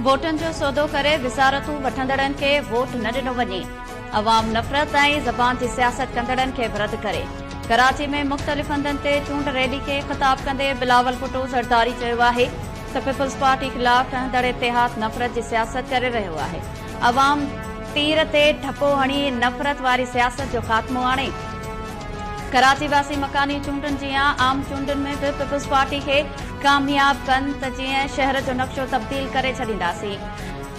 वोटन जो सौदो करे विसारतूं वठंदड़नि खे वोट न ॾिनो वञे। अवाम नफ़रत ऐं ज़बान जी सियासत कंदड़नि खे रद्द करे। कराची में मुख़्तलिफ़ हंधनि ते चूंड रैली खे ख़िताब कंदे बिलावल भुट्टो ज़रदारी चयो आहे त पीपल्स पार्टी ख़िलाफ़ ठहंदड़ इतिहाद नफ़रत जी सियासत करे रहियो आहे। अवाम तीर ते ठपो हणी नफ़रत वारी सियासत जो ख़ात्मो आणे। कराची वासी मकानी चूंडनि जीअं आम चूंडनि में बि पीपल्स पार्टी खे कामयाब कनि त जीअं शहर जो नक्शो तब्दील करे छॾींदासीं।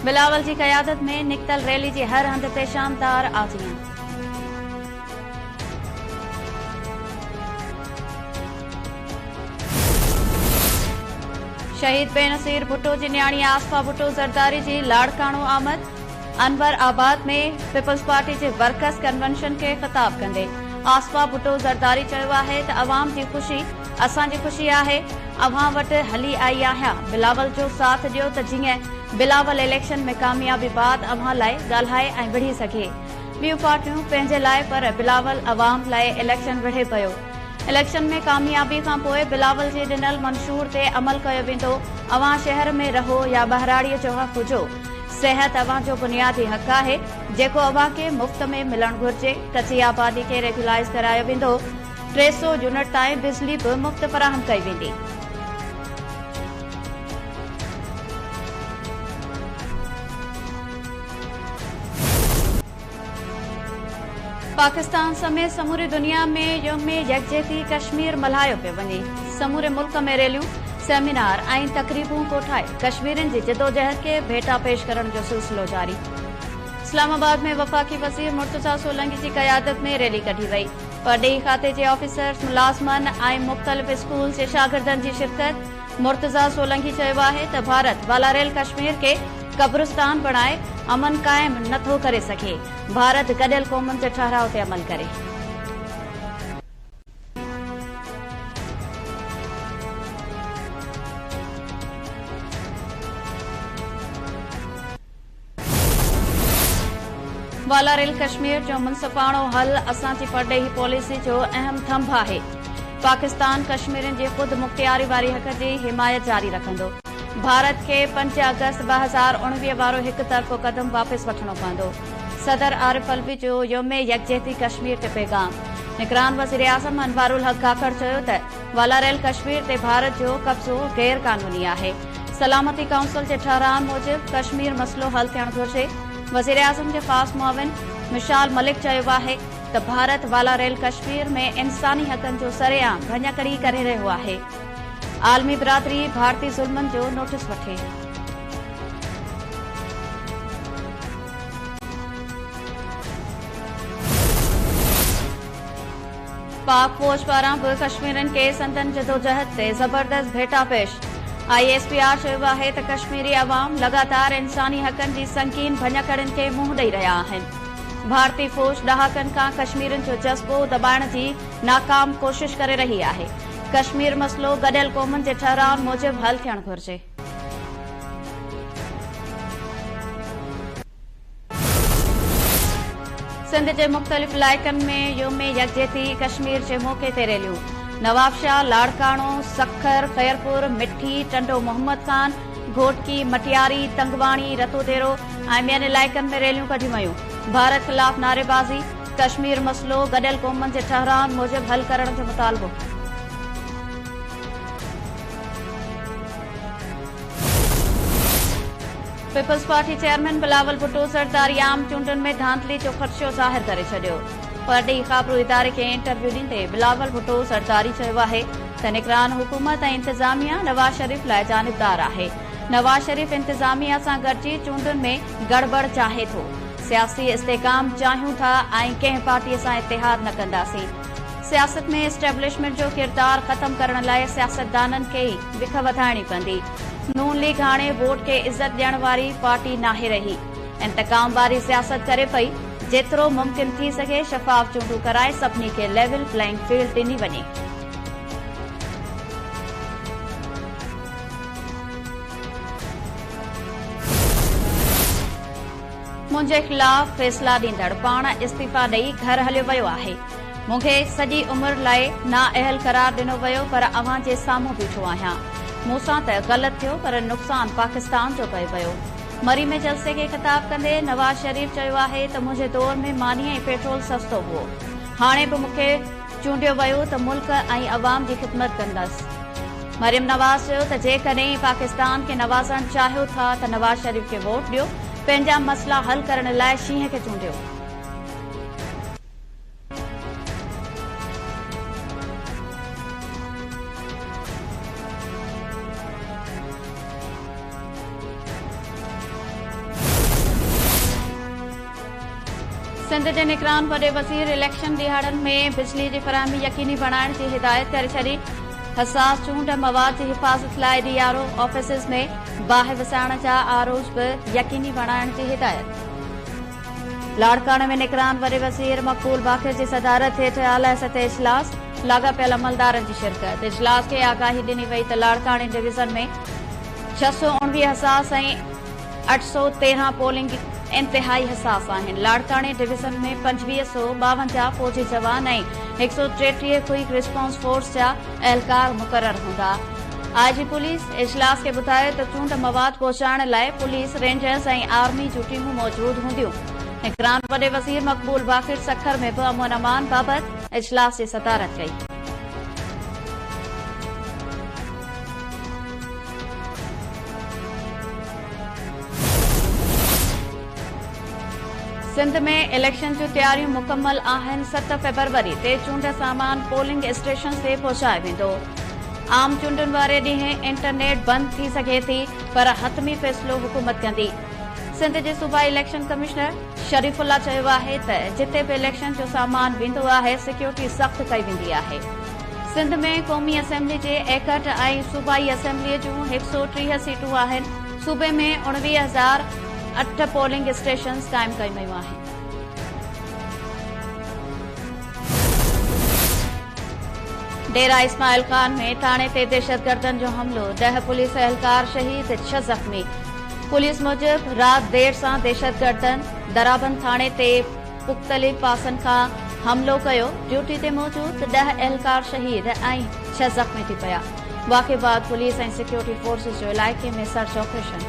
बिलावल जी क़यादत में निकितल रैली जी हर हंध ते शानदार आज़ियां। शहीद बेनज़ीर भुट्टो जी न्याणी आसफा भुट्टो ज़रदारी जी लाड़काणो आमद। अनवर आबाद में पीपल्स पार्टी जे वर्कर्स कन्वेंशन खे ख़िताब कंदे आसफा भुट्टो ज़रदारी चयो आहे त अवाम जी ख़ुशी असांजी ख़ुशी आहे। अव्हां वटि हली आई आहियां। बिलावल जो साथ ॾियो त जीअं बिलावल इलेक्शन में कामयाबी बाद अव्हां लाइ ॻाल्हाए ऐं विढ़ी सघे। ॿियूं पार्टियूं पंहिंजे लाइ पर बिलावल अवाम लाइ इलेक्शन विढ़े पियो। इलेक्शन में कामयाबी खां पोइ बिलावल जे ॾिनल मंशूर ते अमल कयो वेंदो। अव्हां शहर में रहो या बहिराड़ीअ जो हक़ हुजो। सिहत अव्हां जो बुनियादी हक़ आहे जेको अव्हां खे मुफ़्त में मिलणु घुर्जे। कची आबादी खे रेगुलाइज़ करायो वेंदो। 300 यूनिट ताईं बिजली बि मुफ़्त फ़राहम कई वेंदी। पाकिस्तान समेत समूरी दुनिया में यौम यकजहती कश्मीर मल्हायो पियो वञे। समूरे मुल्क में रैलियूं सेमिनार ऐं तक़रीबूं कोठाए कश्मीरियुनि जी जदोजहद खे भेटा पेश करण जो सिलसिलो जारी। इस्लामाबाद में वफ़ाक़ी वज़ीर मुर्तज़ा सोलंकी जी क़यादत में रैली कढी वई। परॾेही खाते जे ऑफिसर्स मुलाज़मन ऐं मुख़्तलिफ़ स्कूल जे शागिर्दनि जी शिरकत। मुर्तज़ा सोलंकी चयो आहे त भारत वालारेल कश्मीर खे कब्रिस्तान बणाए अमन क़ाइम नथो करे सघे। भारत गॾियल क़ौमुनि जे ठहराव ते अमल करे। वालारेल कश्मीर जो मुनसिफ़ाणो हल असांजी परॾेही पॉलिसी जो अहम थंभ आहे। पाकिस्तान कश्मीरियुनि जी ख़ुदि मुख़्तियारी वारी हक़ जी हिमायत जारी रखंदो। भारत खे 5 अगस्त 2019 वारो हिक तरफ़ो क़दम वापसि वठणो पवंदो। सदर आरिफ अलवी जो यौम यकजहती कश्मीर ते पैगाम। निगरान वज़ीर आज़म अनवारुल हक़ काकड़ चयो त वालारेल कश्मीर ते भारत जो कब्ज़ो गैर क़ानूनी आहे। सलामती काउंसिल जे ठहराव मूजिबि कश्मीर मसइलो हल थियणु घुर्जे। वज़ीर आज़म जे ख़ासि मुआविन मिशाल मलिक चयो आहे त भारत वालारेल कश्मीर में इंसानी हक़नि जो सरेआम भञकड़ी करे रहियो आहे। आलमी बिरादरी भारतीय ज़ुल्मनि जो नोटिस वठे। पाक फ़ौज पारां बि कश्मीरियुनि खे संदन जदोजहद ते ज़बरदस्त भेटा पेश। ISPR चयो आहे त कश्मीरी अवाम लगातार इंसानी हक़नि जी संगीन भञकड़ियुनि खे मुंहुं ॾेई रहिया आहिनि। भारतीय फ़ौज ॾहाकनि खां कश्मीरियुनि जो जज़्बो दॿाइण जी नाकाम कोशिश करे रही आहे। कश्मीर मसइलो गॾियल क़ौमुनि जे ठहराव मूजिबि हल थियणु घुर्जे। सिंध जे मुख़्तलिफ़ इलाइक़नि में यौम यकजहती कश्मीर जे मौक़े ते रैलियूं। नवाबशाह, लाड़काणो, सखर, खैरपुर, मिठी, टंडो मोहम्मद खान, घोटकी, मटियारी, तंगवाणी, रतोदेरो ऐं ॿियनि इलाइक़नि में रैलियूं कढियूं वयूं। भारत ख़िलाफ़ नारेबाज़ी। कश्मीर मसइलो गॾियल क़ौमुनि जे ठहराव मूजिबि हल करण जो मुतालबो। Peoples Party chairman Bilawal Bhutto Zardari आम चूंडनि में धांधली जो ख़दशो ज़ाहिर करे छॾियो। परॾेही ख़बरूं इदारे खे इंटरव्यू ॾींदे बिलावल भुट्टो ज़रदारी चयो आहे त निगरान हुकूमत ऐं इंतिज़ामिया नवाज़ शरीफ़ लाइ जानिबदार आहे। नवाज़ शरीफ़ इंतिज़ामिया सां गॾिजी चूंडुनि में गड़बड़ चाहे थो। सियासी इस्तेकाम चाहियूं था ऐं कंहिं पार्टीअ सां इतिहाद न कंदासीं। सियासत में एस्टेब्लिशमेंट जो किरदार ख़त्म करण लाइ सियासतदाननि खे ई विख वधाइणी पवंदी। नून लीग हाणे वोट खे इज़त ॾियण वारी पार्टी नाहे रही। इंतकाम वारी सियासत करे पई। जेतिरो मुमकिन थी सघे शफ़ाफ़ चूंडूं कराए सभिनी खे लेवल प्लेइंग फील्ड ॾिनी वञे। मुंहिंजे ख़िलाफ़ फ़ैसिला ॾींदड़ पाण इस्तीफ़ा ॾेई घर हलियो वियो आहे। मूंखे सॼी उमिरि लाइ नाअहल करार ॾिनो वियो पर अव्हां जे साम्हूं बीठो आहियां। मूंसां त ग़लति थियो पर नुक़सान पाकिस्तान जो कयो वियो। मरी में जलसे खे ख़िताब कंदे नवाज़ शरीफ़ चयो आहे त मुंहिंजे दौर में मानी ऐं पेट्रोल सस्तो हुओ, हाणे बि मूंखे चूंडियो वियो त मुल्क ऐं अवाम जी ख़िदमत कंदसि। मरियम नवाज़ चयो त जेकॾहिं पाकिस्तान खे नवाज़ण चाहियो था त नवाज़ शरीफ़ खे वोट ॾियो, पंहिंजा मसला हल करण लाइ शींहं खे चूंडियो। सिंध जे निगरान वॾे वज़ीर इलेक्शन ॾियारनि में बिजली जी फ़राहमी यकीनी बणाइण जी हिदायत करे छॾी। हसास चूंड मवाद जी हिफ़ाज़त लाइ डीआरओ ऑफिसिस में बाहि विसाइण जा आरोज बि यकीनी बणाइण जी हिदायत। लाड़काणे में निगरान वॾे वज़ीर मक़बूल बाक़िर जी सदारत हेठि आला सतह इजलास, लाॻापियल अमलदारनि जी शिरकत। इजलास खे आगाही ॾिनी वई त लाड़काणे डिवीज़न में 619 हसास ऐं 813 पोलिंग इंतिहाई हसास आहिनि। लाड़काणे डिवीज़न में 2552 फ़ौजी जवान ऐं 133 क्विक रिस्पॉन्स फोर्स जा एहलकार मुक़रर हूंदा। आईजी पुलिस इजलास खे ॿुधायो त चूंड मवाद पहुचाइण लाइ पुलिस, रेंजर्स ऐं आर्मी जूं टीमूं मौजूद हूंदियूं। निगरान वॾे वज़ीर मक़बूल बाक़िर सखर में बि अमन अमान बाबति इजलास जी सदारत कई। सिंध में इलेक्शन जूं तयारियूं मुकमल आहिनि। 7 फ़रवरी ते चूंड सामान पोलिंग स्टेशन ते पहुचायो वेंदो। आम चूंडुनि वारे ॾींहुं इंटरनेट बंदि थी सघे थी, पर हतमी फ़ैसिलो हुकूमत कंदी। सिंध जे सूबाई इलेक्शन कमिश्नर शरीफ़ुल्ला चयो आहे त जिते बि इलेक्शन जो सामान वेंदो आहे, सिक्योरिटी सख़्त कई वेंदी आहे। सिंध में क़ौमी असेंबली जे 61 ऐं सूबाई असेंबलीअ जूं 130 सीटूं आहिनि। सूबे में 19,008 पोलिंग स्टेशन क़ाइम कयूं वयूं आहिनि। डेरा इस्माइल खान में थाणे ते दहशतगर्दनि जो हमिलो, 10 पुलिस एहलकार शहीद, 6 ज़ख़्मी। पुलिस मूजिबि राति देर सां दहशतगर्दनि दराबंद थाणे ते मुख़्तलिफ़ पासनि खां हमिलो कयो। ड्यूटी ते मौजूद 10 एहलकार शहीद ऐं 6 ज़ख़्मी थी पिया। वाक़े बाद पुलिस ऐं सिक्योरिटी फोर्सिस जो इलाइक़े में सर्च ऑपरेशन